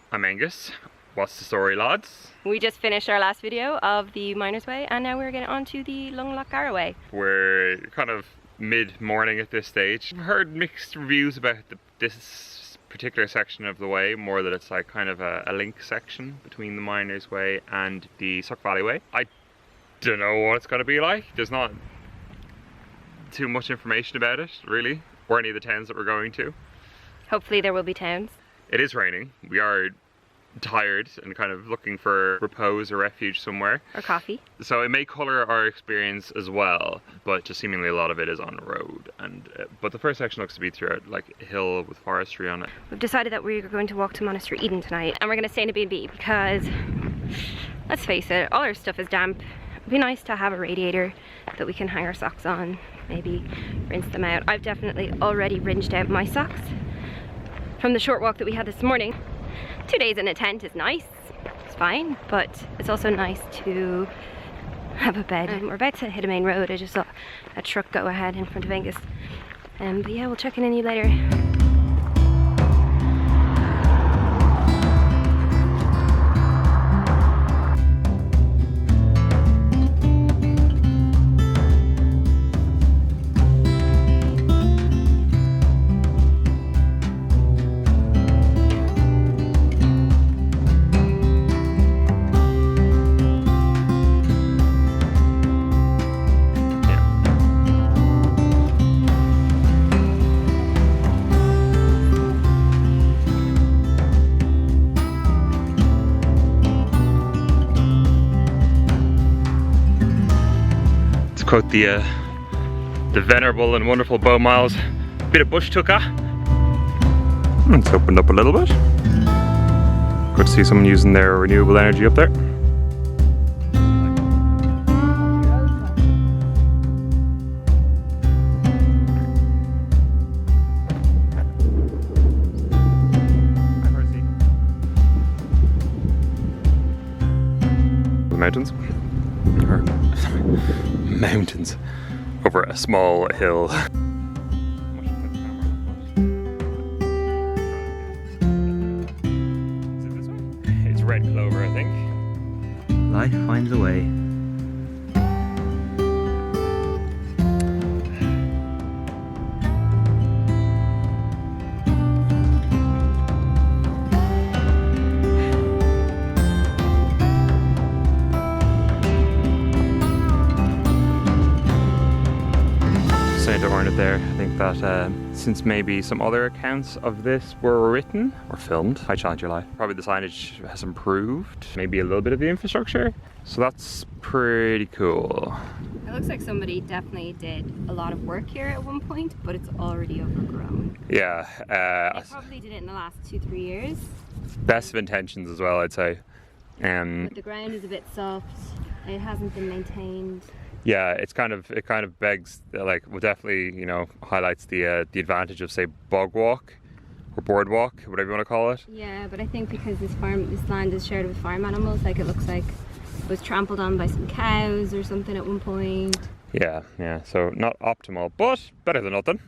I'm Aonghus. What's the story, lads? We just finished our last video of the Miners Way and now we're getting on to the Lung Lough Gara Way. We're kind of mid-morning at this stage. I've heard mixed reviews about this particular section of the way, more that it's like kind of a link section between the Miners Way and the Suck Valley Way. I don't know what it's going to be like. There's not too much information about it, really, or any of the towns that we're going to. Hopefully there will be towns. It is raining. We are tired and kind of looking for repose or refuge somewhere. Or coffee. So it may colour our experience as well, but just seemingly a lot of it is on the road. And but the first section looks to be through like a hill with forestry on it. We've decided that we're going to walk to Monasteraden tonight and we're going to stay in a B&B because, let's face it, all our stuff is damp. It'd be nice to have a radiator that we can hang our socks on, maybe rinse them out. I've definitely already rinsed out my socks from the short walk that we had this morning. 2 days in a tent is nice, it's fine, but it's also nice to have a bed. We're about to hit a main road. I just saw a truck go ahead in front of Aonghus. But yeah, we'll check in on you later. Quote the venerable and wonderful Beau Miles, bit of bush tucker. It's opened up a little bit. Good to see someone using their renewable energy up there. The mountains. Mountains over a small hill. It's red clover, I think. Life finds a way. Ornat there. I think that since maybe some other accounts of this were written or filmed, I challenge your life. Probably the signage has improved, maybe a little bit of the infrastructure. So that's pretty cool. It looks like somebody definitely did a lot of work here at one point, but it's already overgrown. Yeah. They probably did it in the last 2-3 years. Best of intentions as well, I'd say. But the ground is a bit soft. It hasn't been maintained. Yeah, it kind of begs, like, well, definitely, you know, highlights the advantage of, say, bog walk or boardwalk, whatever you want to call it. Yeah, but I think because this land is shared with farm animals, like it looks like it was trampled on by some cows or something at one point. Yeah, so not optimal, but better than nothing.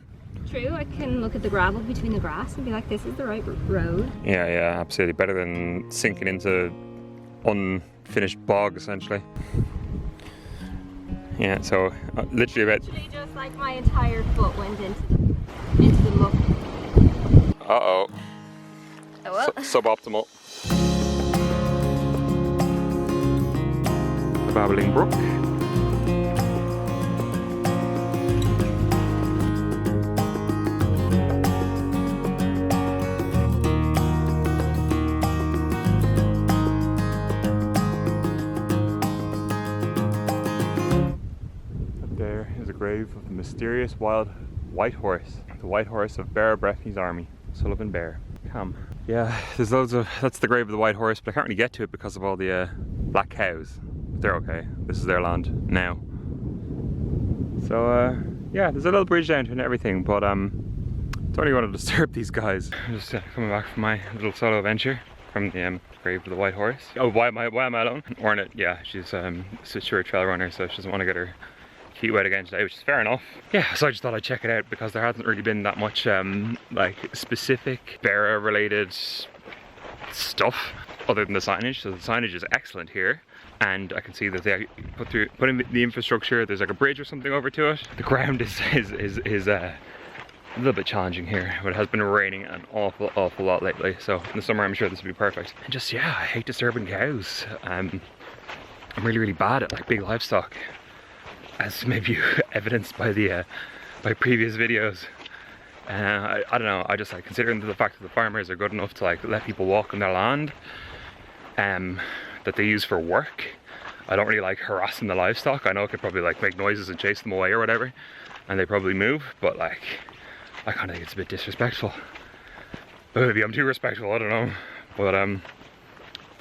True, I can look at the gravel between the grass and be like, this is the right road. Yeah, absolutely. Better than sinking into unfinished bog, essentially. Yeah, so literally just like my entire foot went into the muck. Uh-oh. Oh well. Suboptimal. The Babbling Brook. Grave of the mysterious wild white horse, the white horse of Beara-Breifne's army, Sullivan Bear. Come. Yeah, there's loads of, that's the grave of the white horse, but I can't really get to it because of all the black cows. But they're okay. This is their land now. So yeah, there's a little bridge down to it and everything, but don't really want to disturb these guys. I'm just coming back from my little solo venture from the grave of the white horse. Oh, why am I alone? Ornat, yeah, she's a sure trail runner, so she doesn't want to get her feet wet again today, which is fair enough. Yeah, so I just thought I'd check it out because there hasn't really been that much like specific Beara related stuff other than the signage. So the signage is excellent here, and I can see that they put in the infrastructure. There's like a bridge or something over to it. The ground is a little bit challenging here, but it has been raining an awful lot lately, so in the summer I'm sure this will be perfect. And just, yeah, I hate disturbing cows. I'm really bad at like big livestock, as maybe evidenced by the by previous videos. I don't know, I just like, considering the fact that the farmers are good enough to like let people walk on their land that they use for work, I don't really like harassing the livestock. I know it could probably like make noises and chase them away or whatever, and they probably move, but like I kind of think it's a bit disrespectful. But maybe I'm too respectful, I don't know. But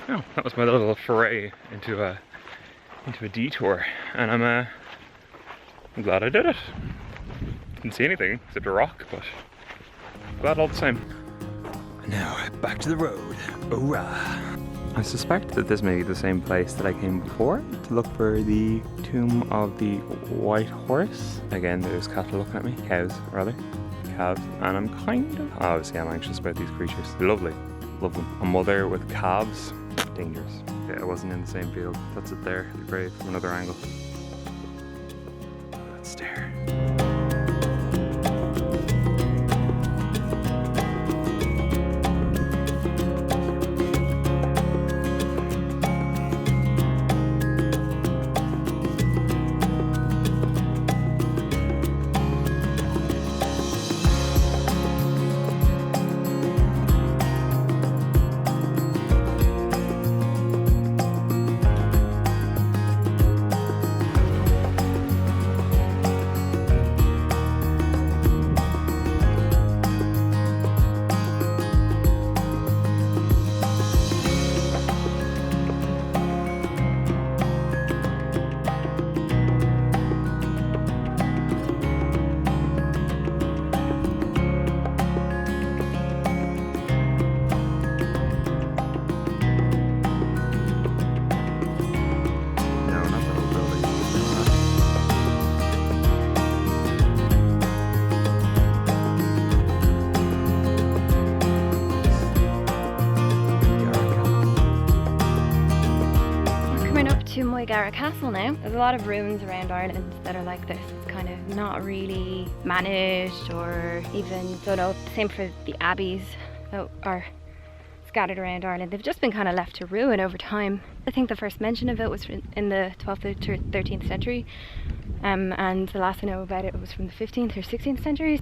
yeah, that was my little foray into a detour, and I'm glad I did it. Didn't see anything except a rock, but glad all the same. Now back to the road. Hoorah! I suspect that this may be the same place that I came before to look for the tomb of the White Horse. Again, there's cattle looking at me, cows rather. Calves, and I'm kind of, obviously I'm anxious about these creatures. They're lovely, love them. A mother with calves, dangerous. Yeah, I wasn't in the same field. That's it there, the grave from another angle. Let's stare. To Moygara Castle now. There's a lot of ruins around Ireland that are like this. It's kind of not really managed or even done up. Same for the abbeys that are scattered around Ireland. They've just been kind of left to ruin over time. I think the first mention of it was in the 12th or 13th century, and the last I know about it was from the 15th or 16th centuries.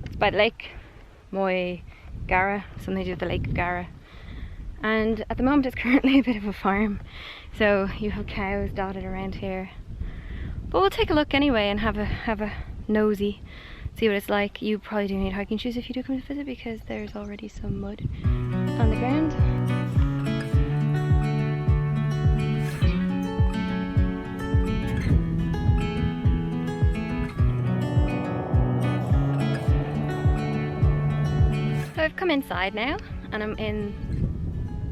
It's by the lake, Moygara, something to do with the Lake of Gara. And at the moment it's currently a bit of a farm, so you have cows dotted around here. But we'll take a look anyway and have a nosy, see what it's like. You probably do need hiking shoes if you do come to visit, because there's already some mud on the ground. So I've come inside now and I'm in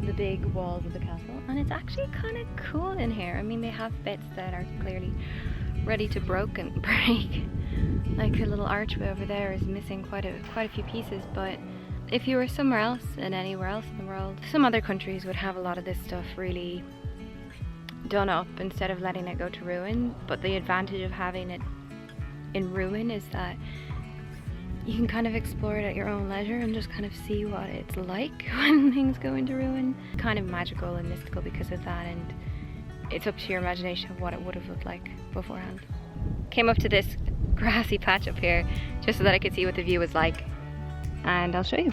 the big walls of the castle, and it's actually kind of cool in here. I mean, they have bits that are clearly ready to break. Like a little archway over there is missing quite a few pieces, but if you were somewhere else and anywhere else in the world, some other countries would have a lot of this stuff really done up instead of letting it go to ruin. But the advantage of having it in ruin is that you can kind of explore it at your own leisure and just kind of see what it's like when things go into ruin. Kind of magical and mystical because of that, and it's up to your imagination of what it would have looked like beforehand. Came up to this grassy patch up here just so that I could see what the view was like, and I'll show you.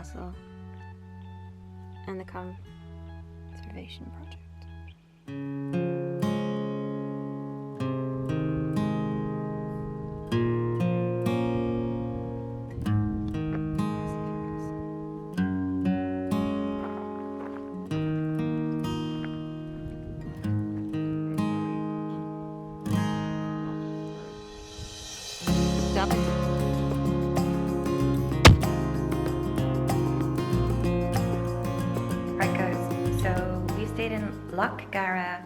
Castle and the Conservation Project. Stop it. Right guys, so we stayed in Lough Gara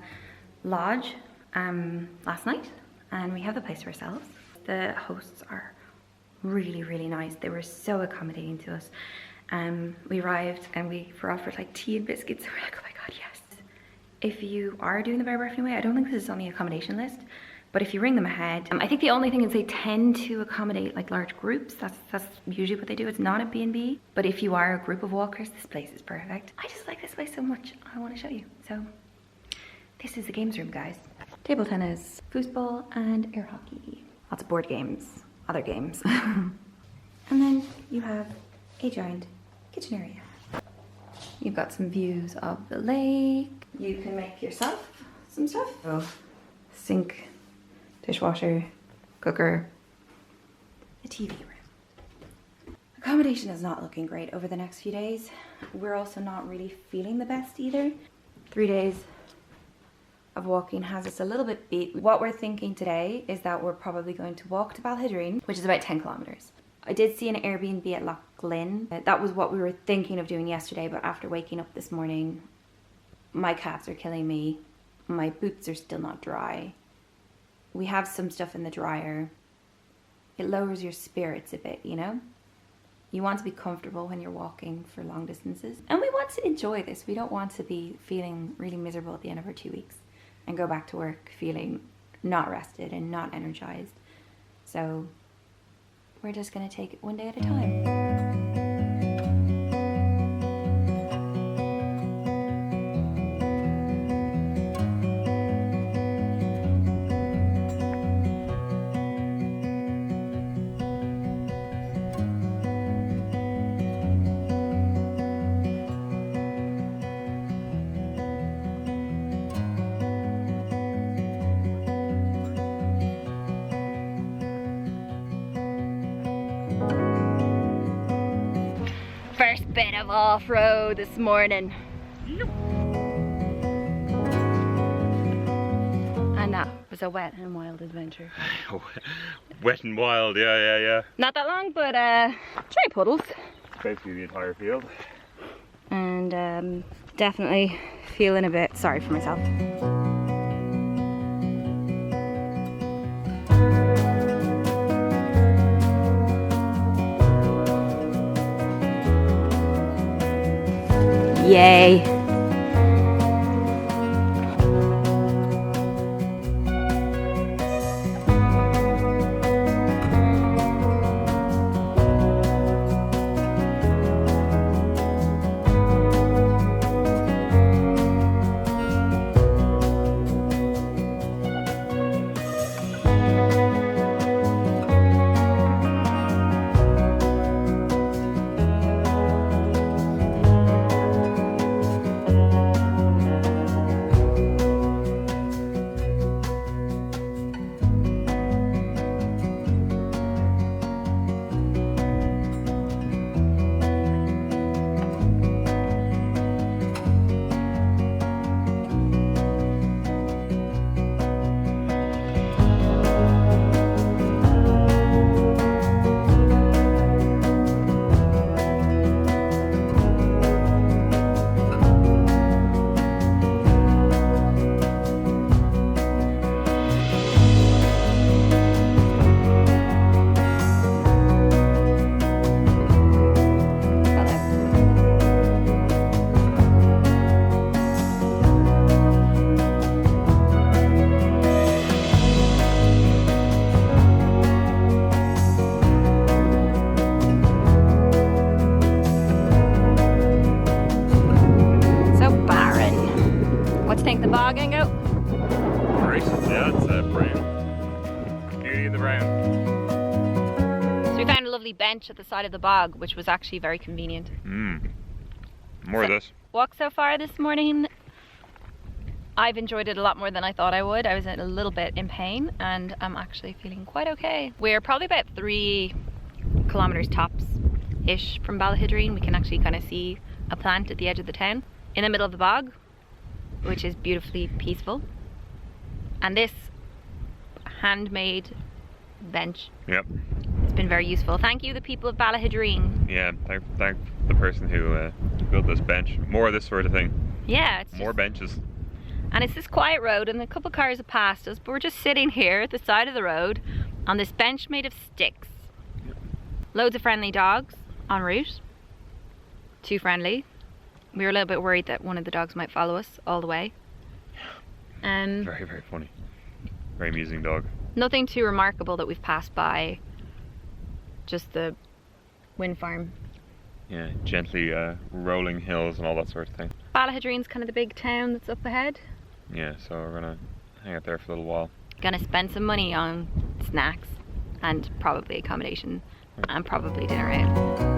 Lodge last night and we have the place to ourselves. The hosts are really nice. They were so accommodating to us. We arrived and we were offered like tea and biscuits. We're like, oh my god, yes. If you are doing the Beara-Breifne way, I don't think this is on the accommodation list, but if you ring them ahead, I think the only thing is they tend to accommodate like large groups. That's usually what they do. It's not a B&B, but if you are a group of walkers, this place is perfect. I just like this place so much. I want to show you. So this is the games room, guys. Table tennis, foosball, and air hockey. Lots of board games, other games. And then you have a giant kitchen area. You've got some views of the lake. You can make yourself some stuff. Oh, sink, dishwasher, cooker, a TV room. Accommodation is not looking great over the next few days. We're also not really feeling the best either. 3 days of walking has us a little bit beat. What we're thinking today is that we're probably going to walk to Ballaghedereen, which is about 10 kilometers. I did see an Airbnb at Loughglynn. That was what we were thinking of doing yesterday, but after waking up this morning, my calves are killing me. My boots are still not dry. We have some stuff in the dryer. It lowers your spirits a bit, you know? You want to be comfortable when you're walking for long distances. And we want to enjoy this. We don't want to be feeling really miserable at the end of our 2 weeks and go back to work feeling not rested and not energized. So we're just gonna take it one day at a time. First bit of off-road this morning. And that was a wet and wild adventure. Wet and wild, yeah. Not that long, but dry puddles. Basically the entire field. And definitely feeling a bit sorry for myself. Yay! The bogging out. Great, yeah, it's brown. Beauty of the brown. So we found a lovely lovely bench at the side of the bog, which was actually very convenient. More of this. Walk so far this morning, I've enjoyed it a lot more than I thought I would. I was a little bit in pain and I'm actually feeling quite okay. We're probably about 3 kilometers tops-ish from Ballaghedereen. We can actually kind of see a plant at the edge of the town in the middle of the bog, which is beautifully peaceful. And this handmade bench, Yep. it's been very useful. Thank you, the people of Ballaghedereen. Yeah, thank the person who built this bench. More of this sort of thing. Yeah, it's More benches. And it's this quiet road and a couple of cars have passed us, but we're just sitting here at the side of the road on this bench made of sticks. Yep. Loads of friendly dogs en route. Too friendly. We were a little bit worried that one of the dogs might follow us all the way. Very, very funny. Very amusing dog. Nothing too remarkable that we've passed by. Just the wind farm. Yeah, gently rolling hills and all that sort of thing. Ballaghedereen's kind of the big town that's up ahead. Yeah, so we're gonna hang out there for a little while. Gonna spend some money on snacks and probably accommodation and probably dinner out.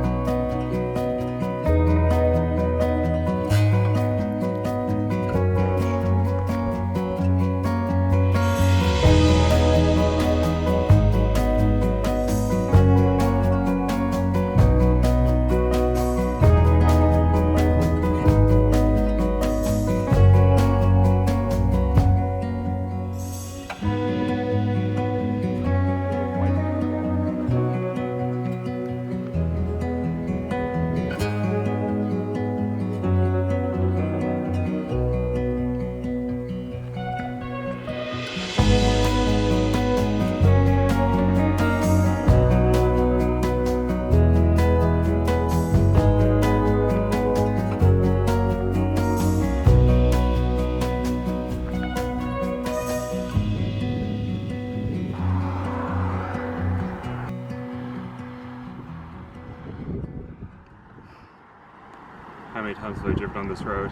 How many times have I driven on this road?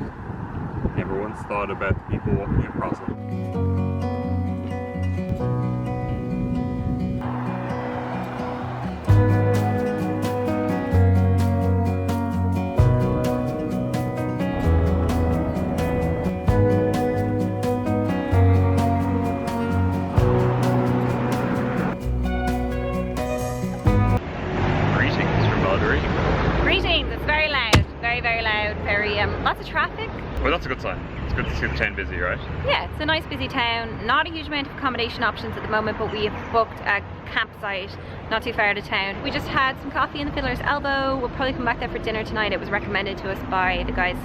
Never once thought about the people walking across it. Lots of traffic. Well, that's a good sign. It's good to see the town busy, right? Yeah, it's a nice busy town. Not a huge amount of accommodation options at the moment, but we have booked a campsite not too far out of town. We just had some coffee in the Fiddler's Elbow. We'll probably come back there for dinner tonight. It was recommended to us by the guys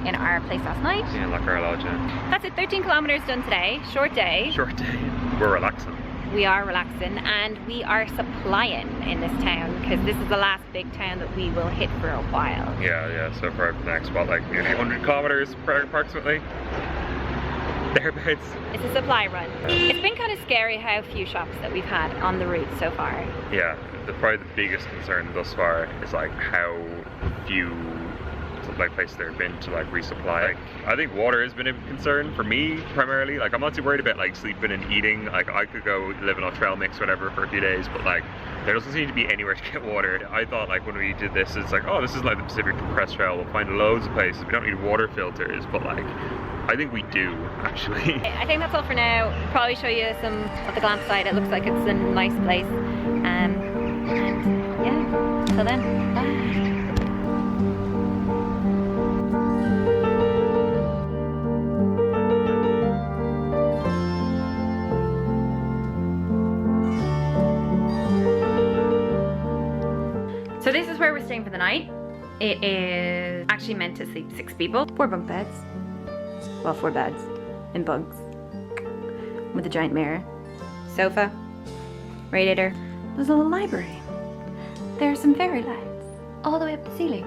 in our place last night. Yeah, Lough Gara Lodge. That's it, 13 kilometers done today. Short day. Short day. We're relaxing. We are relaxing and we are supplying in this town because this is the last big town that we will hit for a while. Yeah, so for the next, what, like nearly 100 kilometers approximately? Thereabouts. It's a supply run. It's been kind of scary how few shops that we've had on the route so far. Yeah, probably the biggest concern thus far is like how few like places there have been to like resupply. Like, I think water has been a concern for me primarily. Like I'm not too worried about like sleeping and eating. Like I could go live in a trail mix whatever for a few days, but like there doesn't seem to be anywhere to get water. I thought like when we did this, it's like, oh, this is like the Pacific Crest Trail, we'll find loads of places, we don't need water filters, but like I think we do actually. I think that's all for now. Probably show you some of the glamp site. It looks like it's a nice place. And yeah, till then, bye. So this is where we're staying for the night. It is actually meant to sleep 6 people. 4 bunk beds. Well, 4 beds in bunks. With a giant mirror. Sofa. Radiator. There's a little library. There are some fairy lights all the way up the ceiling.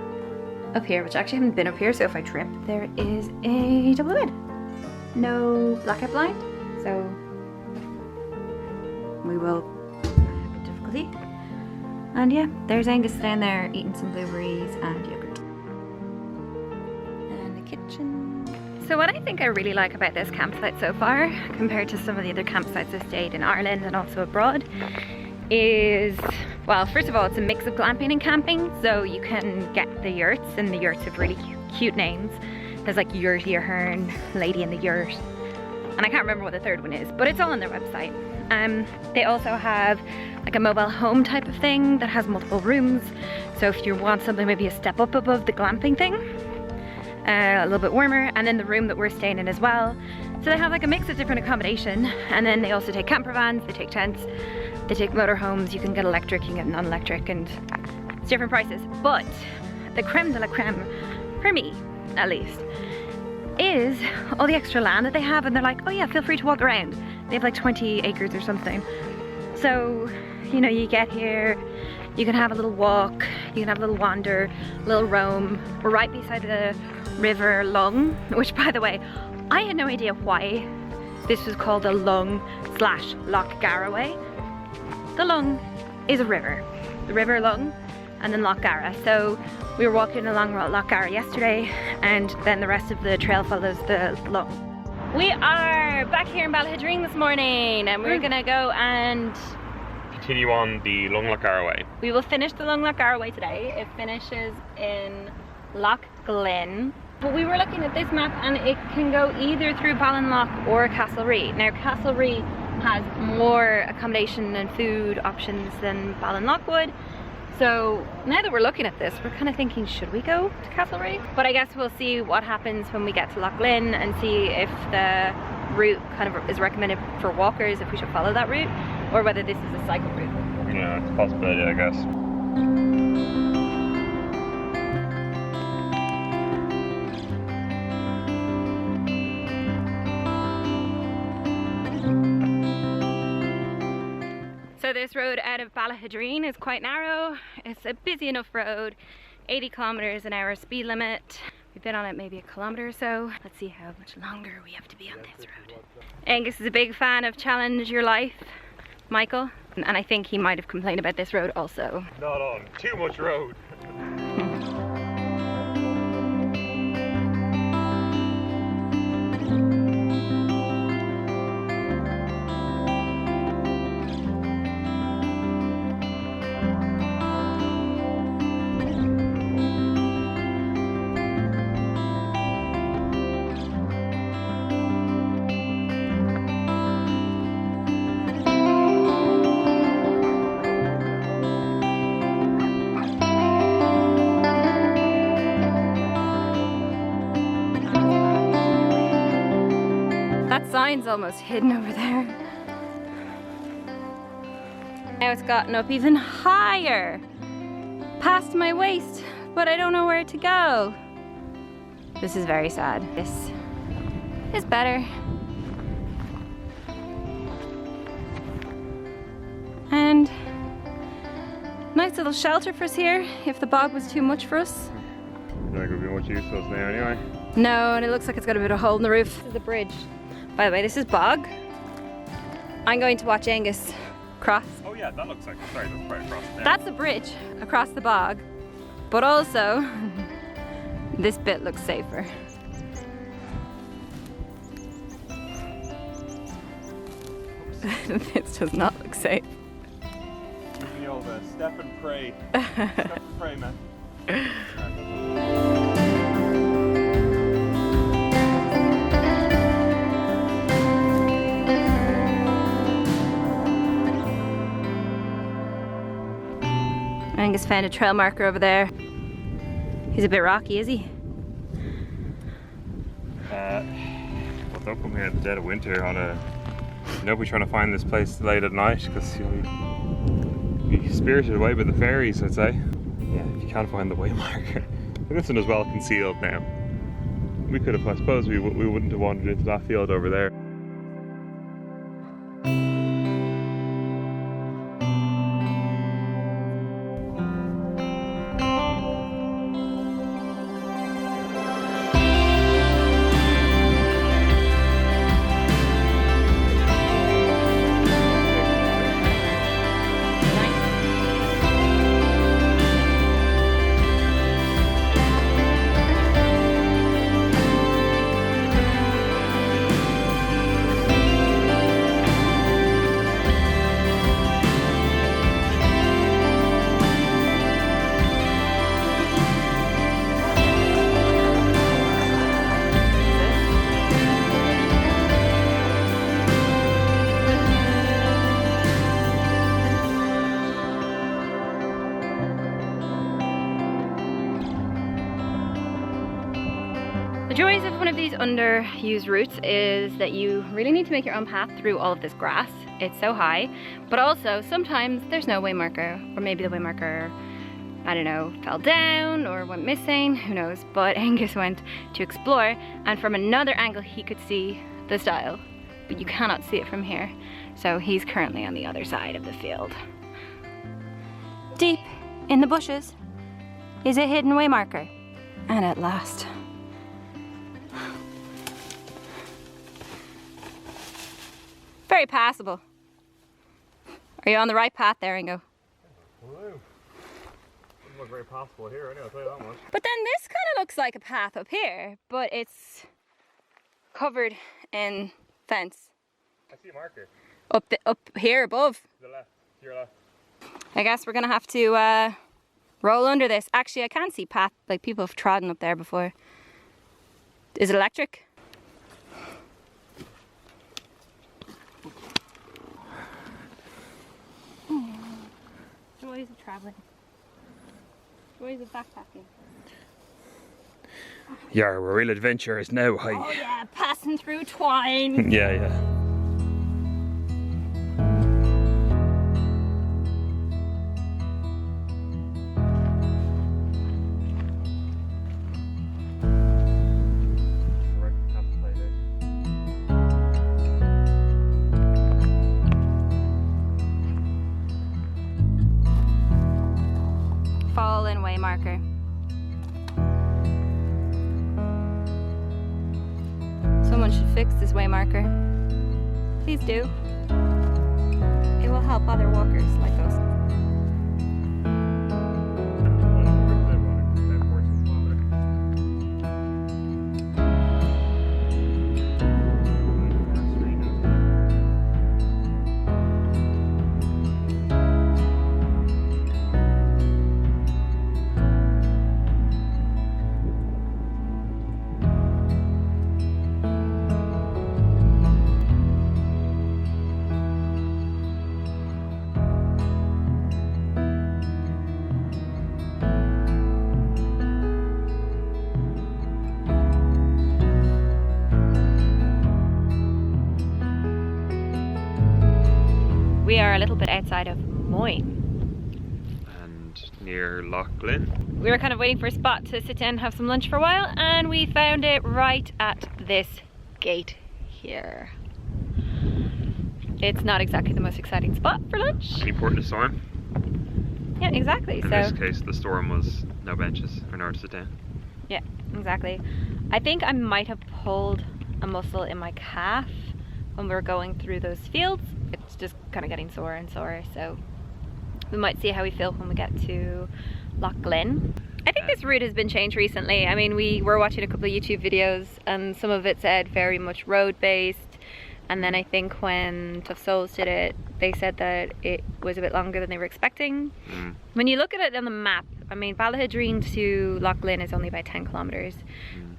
Up here, which I actually haven't been up here, so if I trip, there is a double bed. No blackout blind, so we will have a difficulty. And yeah, there's Angus down there eating some blueberries and yogurt. And the kitchen. So what I think I really like about this campsite so far, compared to some of the other campsites I've stayed in Ireland and also abroad, is Well, first of all, it's a mix of glamping and camping, so you can get the yurts, and the yurts have really cute names. There's like Yurty Ahern, Lady in the Yurt, and I can't remember what the third one is, but it's all on their website. They also have like a mobile home type of thing that has multiple rooms, so if you want something maybe a step up above the glamping thing, a little bit warmer, and then the room that we're staying in as well. So they have like a mix of different accommodation, and then they also take camper vans, they take tents, they take motorhomes. You can get electric, you can get non-electric, and it's different prices. But the creme de la creme, for me at least, is all the extra land that they have, and they're like, oh yeah, feel free to walk around. They have like 20 acres or something. So, you know, you get here, you can have a little walk, you can have a little wander, a little roam. We're right beside the River Lung, which, by the way, I had no idea why this was called the Lung / Lough Gara Way. The Lung is a river, the River Lung, and then Lough Gara. So we were walking along Lough Gara yesterday, and then the rest of the trail follows the Lung. We are back here in Ballaghedereen this morning, and we're gonna go and continue on the Lung Lough Gara Way. we will finish the Lung Lough Gara Way today. It finishes in Loughglynn. But we were looking at this map, and it can go either through Ballinafad or Castlerea. Now Castlerea has more accommodation and food options than Ballinafad would. So now that we're looking at this, we're kind of thinking, should we go to Castlerea? But I guess we'll see what happens when we get to Loughglynn and see if the route kind of is recommended for walkers, if we should follow that route, or whether this is a cycle route. Yeah, it's a possibility, I guess. So this road out of Ballaghedereen is quite narrow. It's a busy enough road, 80 kilometers an hour speed limit. We've been on it maybe a kilometer or so. Let's see how much longer we have to be on this road. Angus is a big fan of Challenge Your Life, Michael, and I think he might have complained about this road also. Not on too much road. That sign's almost hidden over there. Now it's gotten up even higher, past my waist, but I don't know where to go. This is very sad. This is better. And nice little shelter for us here if the bog was too much for us. Not going to be much use to us now anyway. No, and it looks like it's got a bit of a hole in the roof. This is the bridge. By the way, this is bog. I'm going to watch Angus cross. Oh yeah, that looks like, sorry, that's right across there. That's a bridge across the bog, but also this bit looks safer. This does not look safe. The old step and pray. Step and pray, man. Angus found a trail marker over there. He's a bit rocky, is he? Well, don't come here at the dead of winter on a... Nobody trying to find this place late at night, because you'll be spirited away by the fairies, I'd say. Yeah, if you can't find the way marker. This one is well concealed now. We could have, I suppose, we wouldn't have wandered into that field over there. The joys of one of these underused routes is that you really need to make your own path through all of this grass. It's so high, but also sometimes there's no waymarker, or maybe the waymarker, I don't know, fell down or went missing, who knows. But Aonghus went to explore, and from another angle he could see the stile, but you cannot see it from here. So he's currently on the other side of the field. Deep in the bushes is a hidden waymarker, and at last. Very passable. Are you on the right path there, Ingo? Hello. Doesn't look very passable here, anyway, I'll tell you that much. But then this kind of looks like a path up here, but it's covered in fence. I see a marker. Up here above. To the left, to your left. I guess we're gonna have to roll under this. Actually, I can't see path, like people have trodden up there before. Is it electric? Joys of traveling. Joys of backpacking. Yeah, we're real adventurers now, hi. Oh yeah, passing through twine. Yeah. Fallen waymarker. Someone should fix this waymarker. Please do. It will help other walkers like us. We are a little bit outside of Moyne. And near Loughglynn. We were kind of waiting for a spot to sit down and have some lunch for a while, and we found it right at this gate here. It's not exactly the most exciting spot for lunch. Any port in a storm? Yeah, exactly. In this case, the storm was no benches or nowhere to sit down. Yeah, exactly. I think I might have pulled a muscle in my calf when we were going through those fields. It's just kind of getting sore and sore, so we might see how we feel when we get to Loughglynn. I think this route has been changed recently. I mean, we were watching a couple of YouTube videos and some of it said very much road-based, and then I think when Tough Souls did it, they said that it was a bit longer than they were expecting. When you look at it on the map, I mean, Ballaghedereen to Loughglynn is only about 10 kilometers,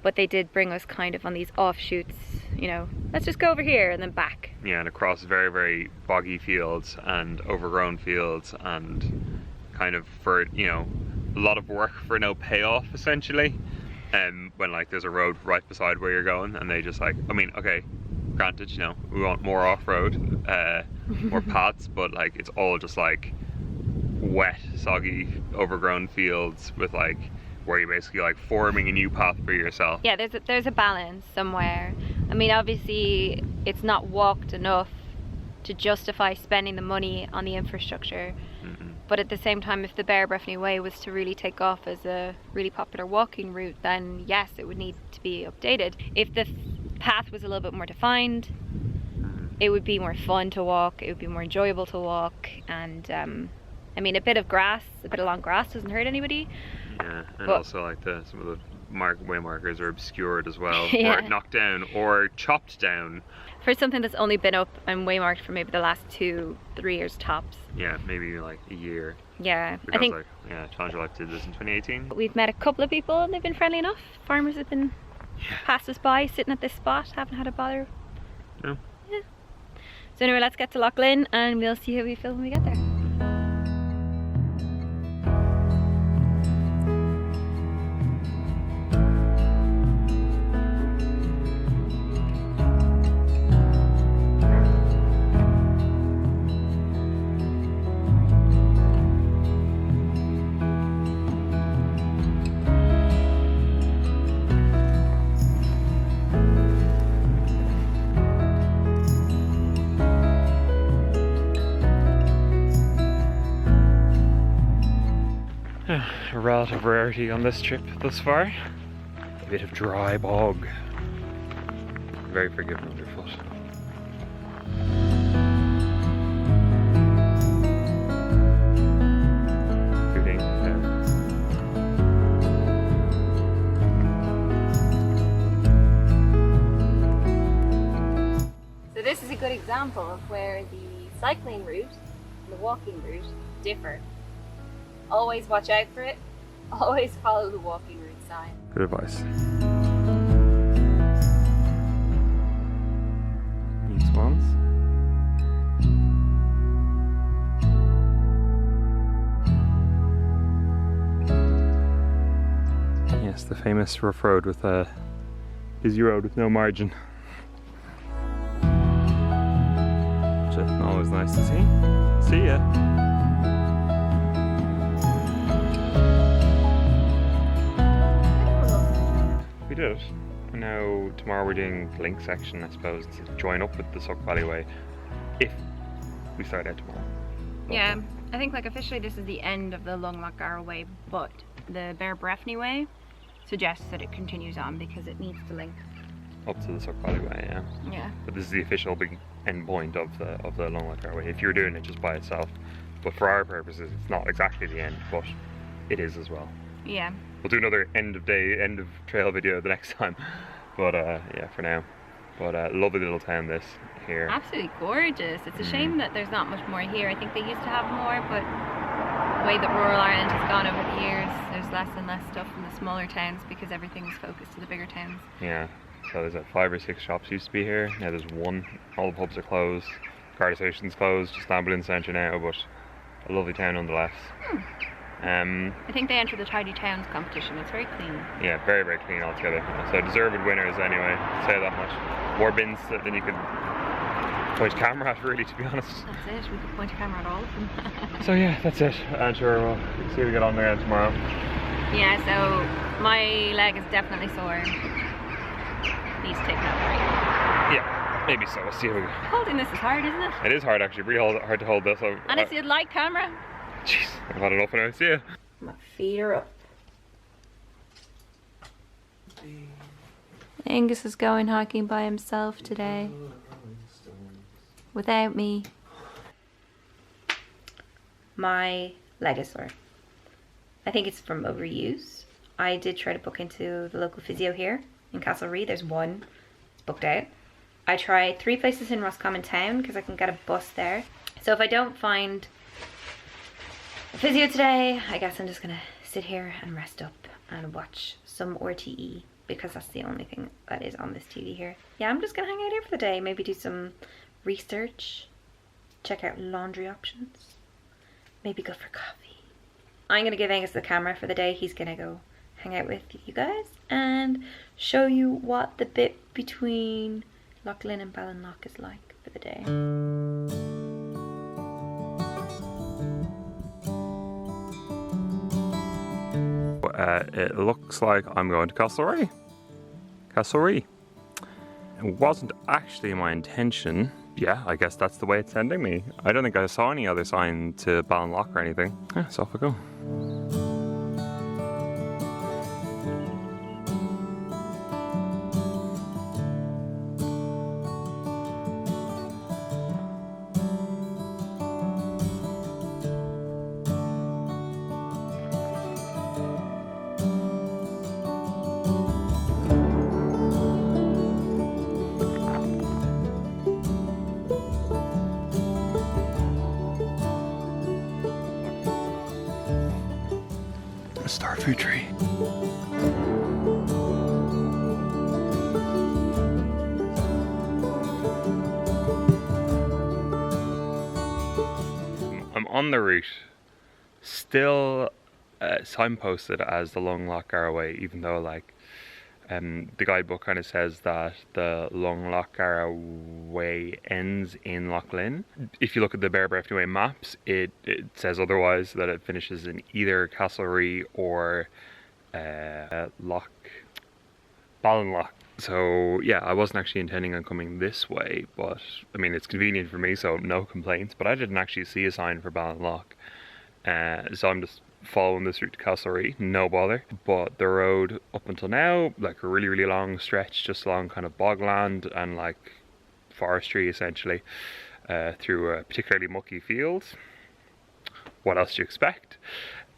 but they did bring us kind of on these offshoots, you know, let's just go over here and then back. Yeah, and across very, very boggy fields and overgrown fields, and kind of for, you know, a lot of work for no payoff essentially. When like there's a road right beside where you're going, and they just like, I mean, okay, granted, you know, we want more off-road, more paths, but like it's all just like wet, soggy, overgrown fields with like where you're basically like forming a new path for yourself. Yeah, there's a balance somewhere. I mean, obviously it's not walked enough to justify spending the money on the infrastructure. But at the same time, if the Beara-Breifne Way was to really take off as a really popular walking route, then yes, it would need to be updated. If the path was a little bit more defined, it would be more fun to walk, it would be more enjoyable to walk, and I mean, a bit of long grass doesn't hurt anybody. Yeah, and also like some of the way markers are obscured as well, Yeah. or knocked down, or chopped down. For something that's only been up and waymarked for maybe the last 2-3 years tops. Yeah, maybe like a year. Yeah, Because I think like, yeah, Challenger Life did this in 2018. we've met a couple of people and they've been friendly enough. Farmers have been passed us by, sitting at this spot, haven't had a bother. No. Yeah. So anyway, let's get to Loughglynn and we'll see how we feel when we get there. relative rarity on this trip thus far. A bit of dry bog. Very forgiving underfoot. So this is a good example of where the cycling route and the walking route differ. Always watch out for it. Always follow the walking route sign. Good advice. These ones. Yes, the famous rough road with a busy road with no margin. Which is always nice to see. See ya. We did it. And now tomorrow we're doing the link section, I suppose, to join up with the Suck Valley Way if we start out tomorrow. Yeah, I think like officially this is the end of the Lung Lough Gara Way, but the Beara-Breifne Way suggests that it continues on because it needs to link up to the Suck Valley Way, yeah. Yeah. But this is the official big end point of the Lung Lough Gara Way. If you're doing it just by itself, but for our purposes, it's not exactly the end, but it is as well. Yeah. We'll do another end of trail video the next time. But yeah, for now. But lovely little town this here. Absolutely gorgeous. It's a shame that there's not much more here. I think they used to have more, but the way that rural Ireland has gone over the years, there's less and less stuff in the smaller towns because everything is focused to the bigger towns. Yeah. So there's 5 or 6 shops used to be here. Now there's 1. All the pubs are closed. Garda station's closed. Just ambulance centre now, but a lovely town nonetheless. I think they entered the Tidy Towns competition. It's very clean. Yeah, very, very clean altogether. So deserved winners anyway, I'd say that much. More bins than you could point a camera at, really, to be honest. That's it, we could point a camera at all of them. So yeah, that's it. And sure, we'll see if we get on there tomorrow. Yeah, so my leg is definitely sore. Needs taken out a break. Yeah, maybe so. We'll see how we go. Holding this is hard, isn't it? It is hard, actually. Really hard to hold this. And it's a light camera. Jeez, I've had enough now. See ya. My feet are up. Angus is going hiking by himself today. Without me. My leg is sore. I think it's from overuse. I did try to book into the local physio here in Castlerea. There's one. It's booked out. I tried 3 places in Roscommon town because I can get a bus there. So if I don't find physio today, I guess I'm just gonna sit here and rest up and watch some RTE because that's the only thing that is on this TV here. Yeah, I'm just gonna hang out here for the day, maybe do some research, check out laundry options, maybe go for coffee. I'm gonna give Angus the camera for the day. He's gonna go hang out with you guys and show you what the bit between Loughglynn and Ballinafad is like for the day. It looks like I'm going to Castlerea. Castlerea. It wasn't actually my intention. Yeah, I guess that's the way it's sending me. I don't think I saw any other sign to Ballinafad or anything. Yeah, so off I go. Starfruit tree. I'm on the route, still signposted as the Lung Lough Gara Way, even though like the guidebook kind of says that the Lung Lough Gara Way ends in Loughglynn. If you look at the Beara-Breifne Way maps, it says otherwise, that it finishes in either Castlerea or Ballinafad. So yeah, I wasn't actually intending on coming this way, but I mean it's convenient for me, so no complaints. But I didn't actually see a sign for Ballinafad, so I'm just following this route to Castlerea, no bother. But the road up until now, like a really, really long stretch just along kind of bogland and like forestry essentially, through a particularly mucky field. What else do you expect?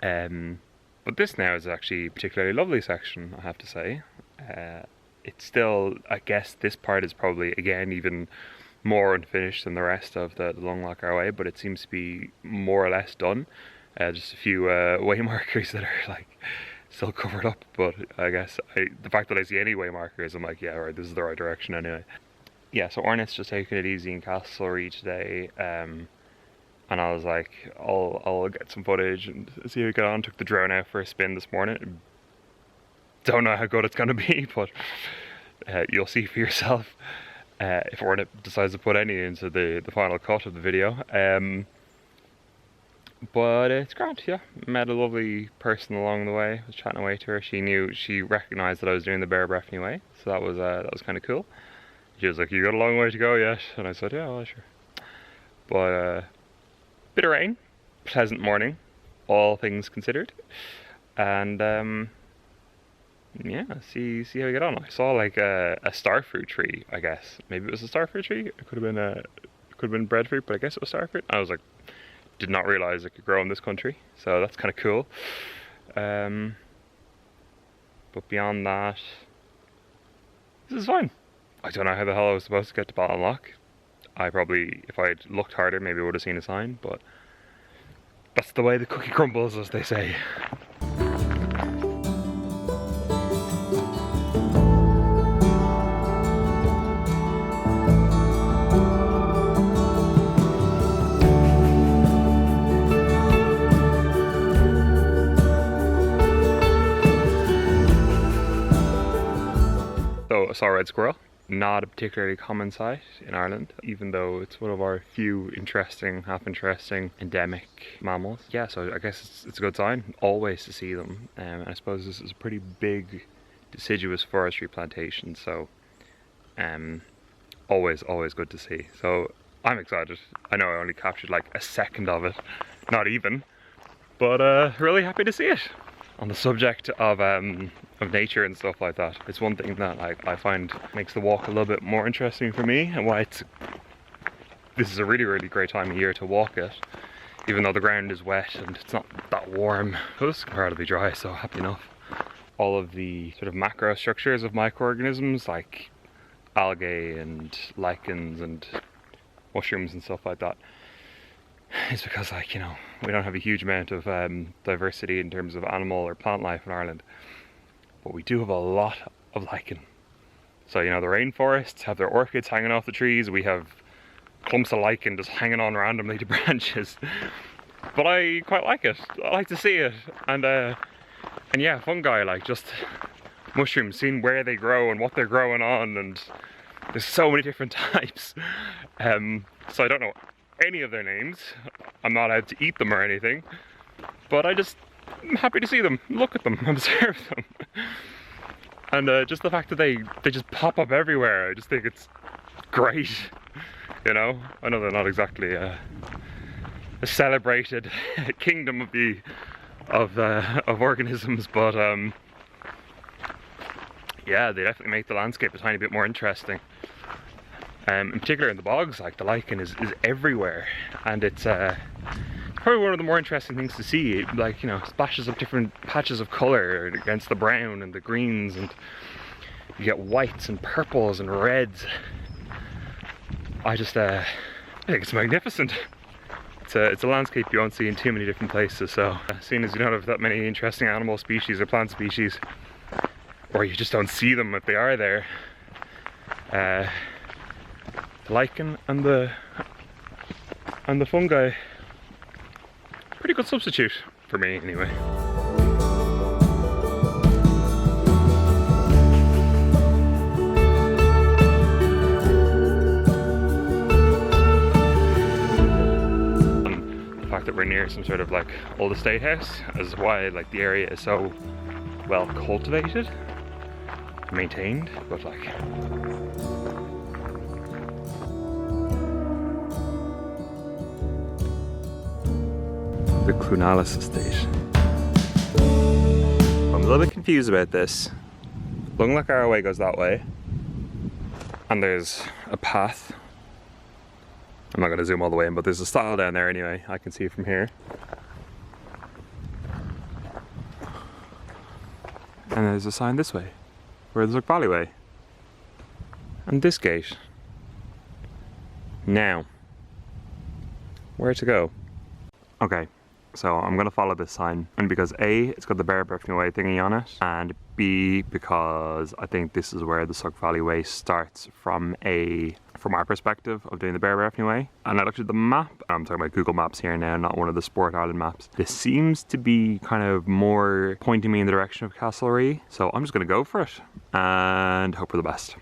But this now is actually a particularly lovely section, I have to say. It's still, I guess this part is probably, again, even more unfinished than the rest of the Lung Lough Gara Way, but it seems to be more or less done. Just a few way markers that are like still covered up, but I guess the fact that I see any way markers, I'm like, yeah, right, this is the right direction anyway. Yeah, so Ornat's just taking it easy in Castlerea today, and I was like, I'll get some footage and see how we get on. Took the drone out for a spin this morning. Don't know how good it's going to be, but you'll see for yourself if Ornat decides to put any into the final cut of the video. But it's grand, yeah. Met a lovely person along the way. Was chatting away to her. She recognised that I was doing the Beara-Breifne way, so that was kind of cool. She was like, "You got a long way to go yet?" And I said, "Yeah, well, sure." But bit of rain, pleasant morning, all things considered, and yeah, see how we get on. I saw like a starfruit tree. I guess maybe it was a starfruit tree. It could have been breadfruit, but I guess it was starfruit. I was like, did not realize it could grow in this country, so that's kind of cool. But beyond that, this is fine. I don't know how the hell I was supposed to get to Ballinafad. I probably, if I'd looked harder, maybe would have seen a sign, but that's the way the cookie crumbles, as they say. So I saw a red squirrel. Not a particularly common sight in Ireland, even though it's one of our few interesting, half interesting, endemic mammals. Yeah, so I guess it's a good sign, always to see them. And I suppose this is a pretty big, deciduous forestry plantation, so always good to see. So I'm excited. I know I only captured like a second of it, not even, but really happy to see it. On the subject of nature and stuff like that, it's one thing that I find makes the walk a little bit more interesting for me, and why this is a really, really great time of year to walk it, even though the ground is wet and it's not that warm. But it's comparatively dry, so happy enough. All of the sort of macro structures of microorganisms like algae and lichens and mushrooms and stuff like that, it's because, like, you know, we don't have a huge amount of diversity in terms of animal or plant life in Ireland, but we do have a lot of lichen. So, you know, the rainforests have their orchids hanging off the trees. We have clumps of lichen just hanging on randomly to branches. But I quite like it. I like to see it. And yeah, fungi, like just mushrooms, seeing where they grow and what they're growing on, and there's so many different types. So I don't know any of their names. I'm not allowed to eat them or anything, but I'm happy to see them, look at them, observe them. And just the fact that they just pop up everywhere, I just think it's great, you know? I know they're not exactly a celebrated kingdom of organisms, but yeah, they definitely make the landscape a tiny bit more interesting. In particular in the bogs, like the lichen is everywhere, and it's probably one of the more interesting things to see, like, you know, splashes of different patches of colour against the brown and the greens, and you get whites and purples and reds. I think it's magnificent. It's a landscape you won't see in too many different places, so seeing as you don't have that many interesting animal species or plant species, or you just don't see them if they are there, the lichen and the fungi, pretty good substitute for me anyway. The fact that we're near some sort of like old estate house is why like the area is so well cultivated, maintained, but like the Clonalis estate. a little bit confused about this. Lung Lough Gara Way goes that way. And there's a path. I'm not going to zoom all the way in, but there's a stile down there anyway. I can see it from here. And there's a sign this way, where there's Valley Way. And this gate. Now, where to go? Okay, so I'm gonna follow this sign, and because A, it's got the Beara-Breifne way thingy on it, and B, because I think this is where the Sug Valley Way starts from our perspective of doing the Beara-Breifne way. And I looked at the map, I'm talking about Google Maps here now, not one of the Sport Island maps. This seems to be kind of more pointing me in the direction of Castlerea, so I'm just gonna go for it and hope for the best.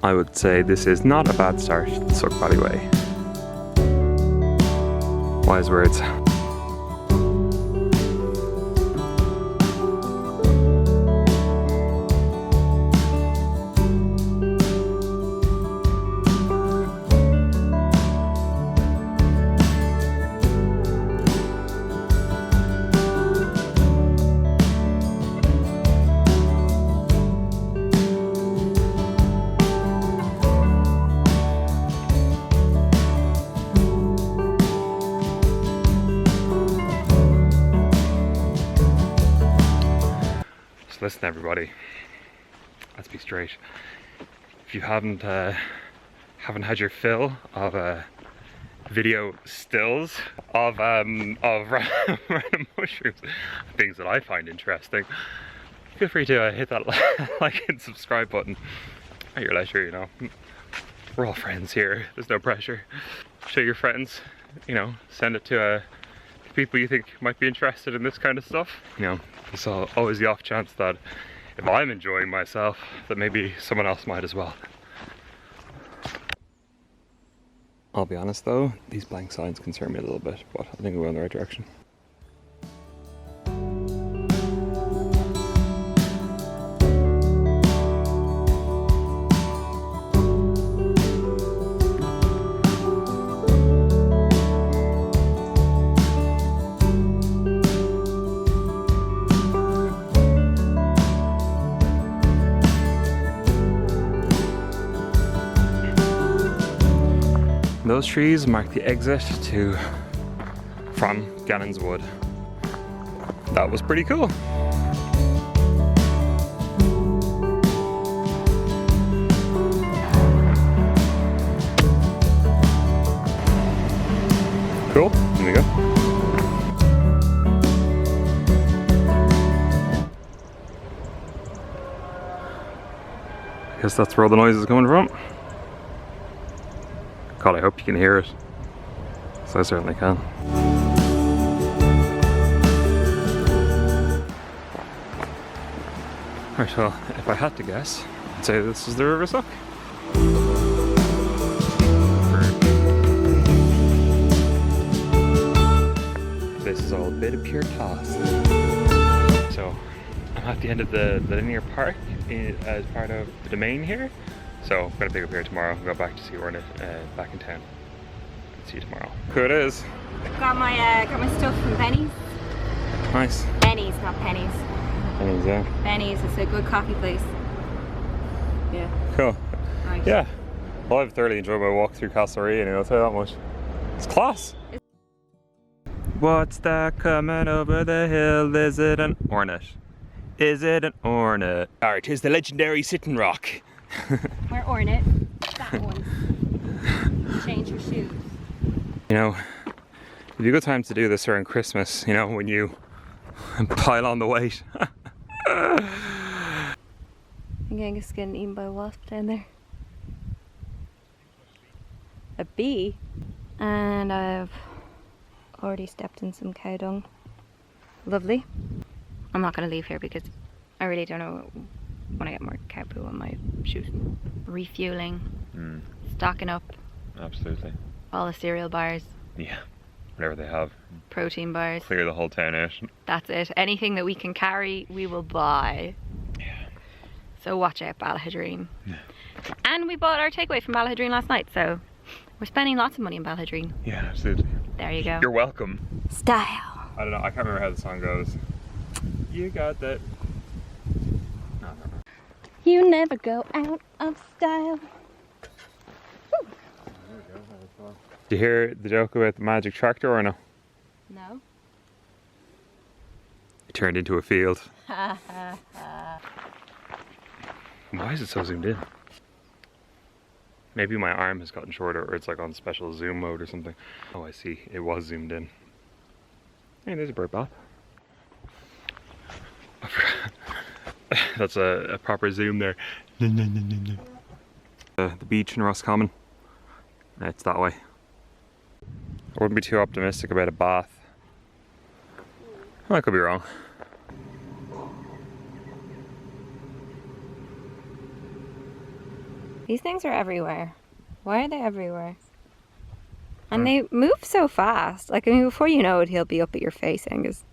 I would say this is not a bad start to the Sug Valley Way. Wise words. Listen everybody, let's be straight. If you haven't had your fill of video stills of random mushrooms, things that I find interesting, feel free to hit that like and subscribe button at your leisure, you know. We're all friends here, there's no pressure. Show your friends, you know, send it to people you think might be interested in this kind of stuff. You know, there's always the off chance that if I'm enjoying myself, that maybe someone else might as well. I'll be honest though, these blank signs concern me a little bit, but I think we're in the right direction. Those trees mark the exit from Gannon's Wood. That was pretty cool. Cool, here we go. I guess that's where all the noise is coming from. God, I hope you can hear it. So I certainly can. Right, well, if I had to guess, I'd say this is the River Suck. This is all a bit of pure toss. So, I'm at the end of the linear park as part of the domain here. So I'm gonna pick up here tomorrow and go back to see Ornat back in town. See you tomorrow. Who it is? Got my stuff from Benny's. Nice. Benny's, not pennies. Benny's, yeah. Benny's, it's a good coffee place. Yeah. Cool. Right. Yeah. Well, I've thoroughly enjoyed my walk through Castlerea, anyway, I'll tell you that much. It's class. What's that coming over the hill? Is it an Ornat? Is it an Ornat? Alright, here's the legendary Sitting Rock. Where Ornat? That one. Change your shoes. You know, it'd be a good time to do this around Christmas, you know, when you pile on the weight. I'm getting eaten by a wasp down there. A bee? And I've already stepped in some cow dung. Lovely. I'm not going to leave here because I really don't know when I get more cow poo on my shoes. Refueling, stocking up. Absolutely. All the cereal bars. Yeah, whatever they have. Protein bars. Clear the whole town out. That's it. Anything that we can carry, we will buy. Yeah. So watch out, Ballaghedereen. Yeah. And we bought our takeaway from Ballaghedereen last night, so we're spending lots of money in Ballaghedereen. Yeah, absolutely. There you go. You're welcome. Style. I don't know, I can't remember how the song goes. You got that. You never go out of style. Did you hear the joke about the magic tractor or no? No. It turned into a field. Why is it so zoomed in? Maybe my arm has gotten shorter, or it's like on special zoom mode or something. Oh, I see. It was zoomed in. Hey, there's a bird bath. That's a proper zoom there. The beach in Roscommon. It's that way. I wouldn't be too optimistic about a bath. Well, I could be wrong. These things are everywhere. Why are they everywhere? And they move so fast. Like, I mean, before you know it, he'll be up at your face, Angus.